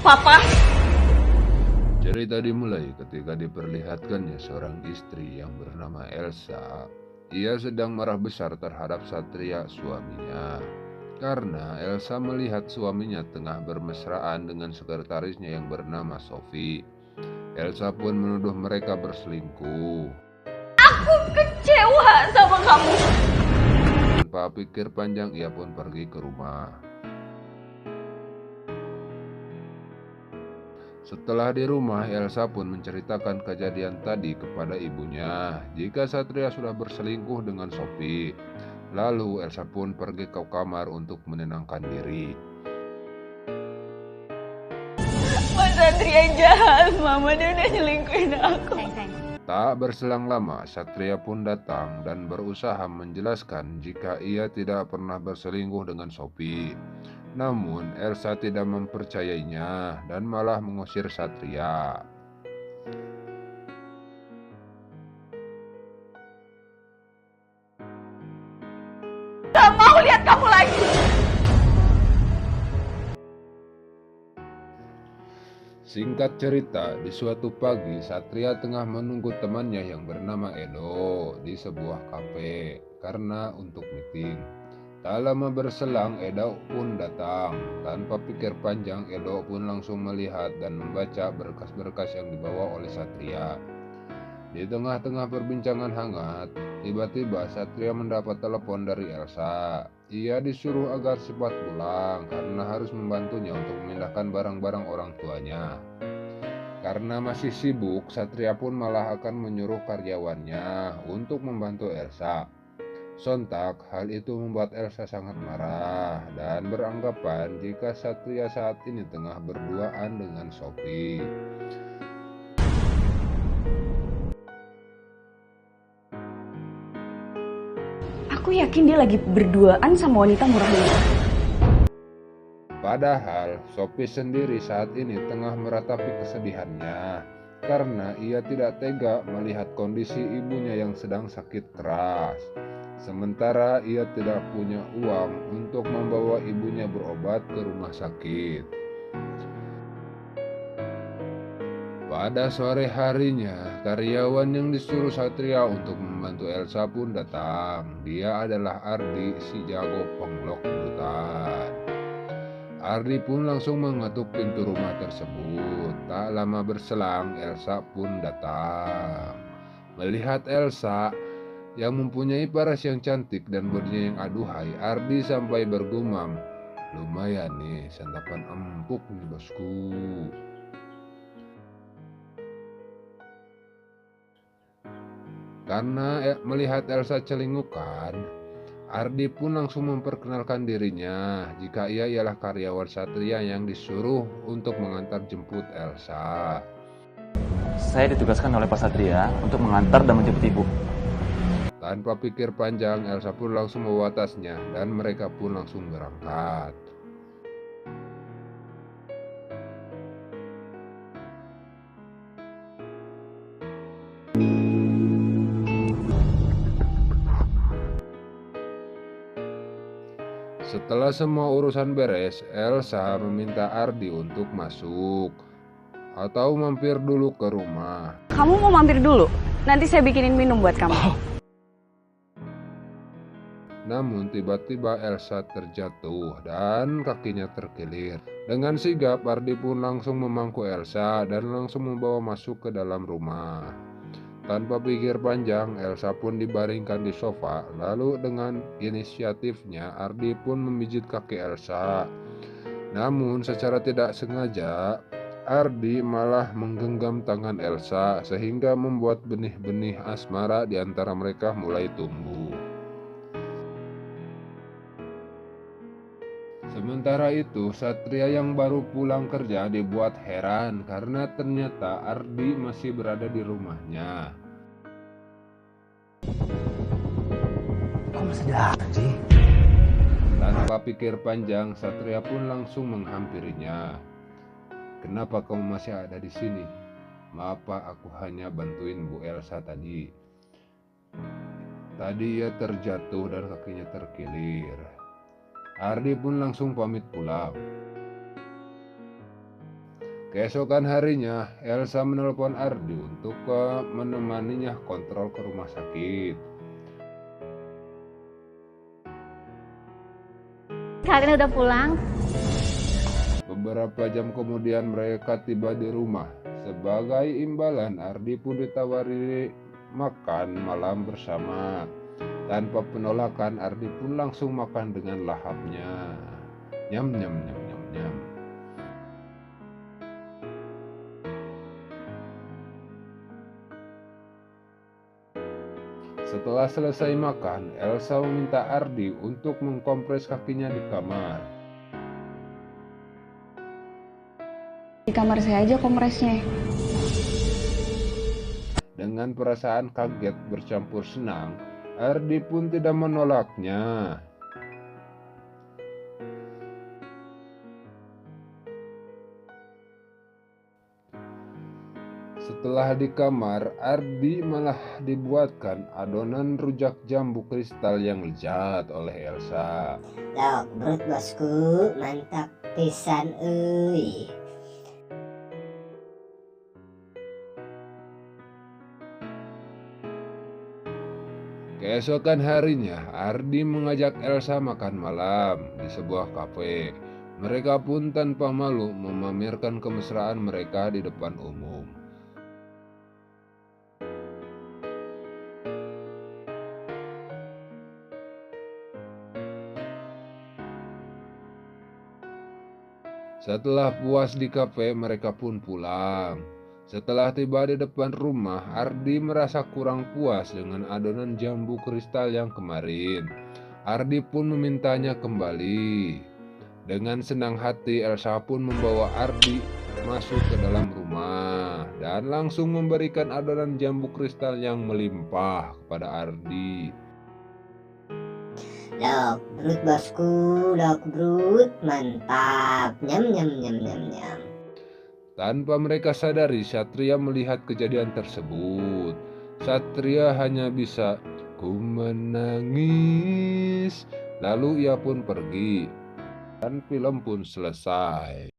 Papa. Cerita dimulai ketika diperlihatkannya seorang istri yang bernama Elsa. Ia sedang marah besar terhadap Satria suaminya. Karena Elsa melihat suaminya tengah bermesraan dengan sekretarisnya yang bernama Sophie. Elsa pun menuduh mereka berselingkuh. Aku kecewa sama kamu. Tanpa pikir panjang ia pun pergi ke rumah. Setelah di rumah, Elsa pun menceritakan kejadian tadi kepada ibunya jika Satria sudah berselingkuh dengan Sophie. Lalu Elsa pun pergi ke kamar untuk menenangkan diri. Mas Satria jahat, Mama, dia udah nyelingkuhin aku. Tak berselang lama, Satria pun datang dan berusaha menjelaskan jika ia tidak pernah berselingkuh dengan Sophie. Namun Elsa tidak mempercayainya dan malah mengusir Satria. Gak mau lihat kamu lagi. Singkat cerita, di suatu pagi Satria tengah menunggu temannya yang bernama Edo di sebuah kafe karena untuk meeting. Tak lama berselang, Edo pun datang. Tanpa pikir panjang, Edo pun langsung melihat dan membaca berkas-berkas yang dibawa oleh Satria. Di tengah-tengah perbincangan hangat, tiba-tiba Satria mendapat telepon dari Elsa. Ia disuruh agar cepat pulang karena harus membantunya untuk memindahkan barang-barang orang tuanya. Karena masih sibuk, Satria pun malah akan menyuruh karyawannya untuk membantu Elsa. Sontak, hal itu membuat Elsa sangat marah dan beranggapan jika Satria saat ini tengah berduaan dengan Sophie. Aku yakin dia lagi berduaan sama wanita murah ini. Padahal Sophie sendiri saat ini tengah meratapi kesedihannya karena ia tidak tega melihat kondisi ibunya yang sedang sakit keras. Sementara ia tidak punya uang untuk membawa ibunya berobat ke rumah sakit. Pada sore harinya, karyawan yang disuruh Satria untuk membantu Elsa pun datang. Dia adalah Ardi, si jago penglok hutan. Ardi pun langsung mengetuk pintu rumah tersebut. Tak lama berselang, Elsa pun datang. Melihat Elsa yang mempunyai paras yang cantik dan bodinya yang aduhai, Ardi sampai bergumam, "Lumayan nih, santapan empuk nih bosku." Karena melihat Elsa celingukan, Ardi pun langsung memperkenalkan dirinya jika ia ialah karyawan Satria yang disuruh untuk mengantar jemput Elsa. Saya ditugaskan oleh Pak Satria untuk mengantar dan menjemput Ibu. Tanpa pikir panjang, Elsa pun langsung membawa tasnya dan mereka pun langsung berangkat. Setelah semua urusan beres, Elsa meminta Ardi untuk masuk atau mampir dulu ke rumah. Kamu mau mampir dulu? Nanti saya bikinin minum buat kamu. Namun tiba-tiba Elsa terjatuh dan kakinya terkilir. Dengan sigap, Ardi pun langsung memangku Elsa dan langsung membawa masuk ke dalam rumah. Tanpa pikir panjang, Elsa pun dibaringkan di sofa. Lalu dengan inisiatifnya, Ardi pun memijit kaki Elsa. Namun secara tidak sengaja, Ardi malah menggenggam tangan Elsa sehingga membuat benih-benih asmara di antara mereka mulai tumbuh. Sementara itu, Satria yang baru pulang kerja dibuat heran karena ternyata Ardi masih berada di rumahnya. Kok masih datang sih? Tanpa pikir panjang, Satria pun langsung menghampirinya. "Kenapa kamu masih ada di sini? Maaf Pak, aku hanya bantuin Bu Elsa tadi. Tadi ia terjatuh dan kakinya terkilir." Ardi pun langsung pamit pulang. Keesokan harinya, Elsa menelpon Ardi untuk menemaninya kontrol ke rumah sakit. Kalian udah pulang? Beberapa jam kemudian mereka tiba di rumah. Sebagai imbalan, Ardi pun ditawari makan malam bersama. Tanpa penolakan, Ardi pun langsung makan dengan lahapnya. Nyam nyam nyam nyam nyam. Setelah selesai makan, Elsa meminta Ardi untuk mengkompres kakinya di kamar. Di kamar saya aja kompresnya. Dengan perasaan kaget bercampur senang, Ardi pun tidak menolaknya. Setelah di kamar, Ardi malah dibuatkan adonan rujak jambu kristal yang lezat oleh Elsa. Dok, perut bosku, mantap pisan euy. Keesokan harinya, Ardi mengajak Elsa makan malam di sebuah kafe. Mereka pun tanpa malu memamerkan kemesraan mereka di depan umum. Setelah puas di kafe, mereka pun pulang. Setelah tiba di depan rumah, Ardi merasa kurang puas dengan adonan jambu kristal yang kemarin. Ardi pun memintanya kembali. Dengan senang hati, Elsa pun membawa Ardi masuk ke dalam rumah dan langsung memberikan adonan jambu kristal yang melimpah kepada Ardi. Dok, perut bosku, dok perut, mantap. Nyam nyam nyam nyam nyam. Tanpa mereka sadari, Satria melihat kejadian tersebut. Satria hanya bisa "ku menangis", lalu ia pun pergi dan film pun selesai.